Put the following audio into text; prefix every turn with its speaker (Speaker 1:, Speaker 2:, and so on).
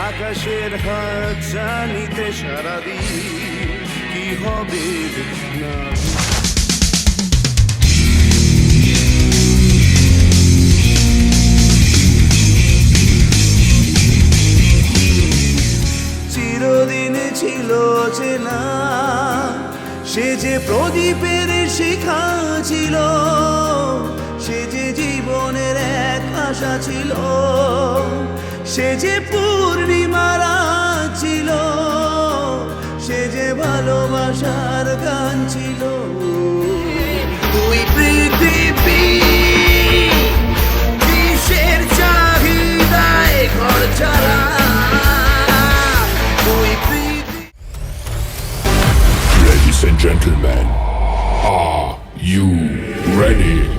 Speaker 1: আকাশের হাত জানিতে সারাদিন কি হবে না। চিরদিন ছিল চেনা সে যে প্রদীপের শিখা ছিল, সে যে জীবনের এক আশা ছিল, সে যে পূর্ণিমার রাত ছিল, সে যে ভালোবাসার গান ছিল। তুই পৃথিবী কিসের চাহিদায় ঘর ছাড়া,
Speaker 2: Ladies and gentlemen, are you ready?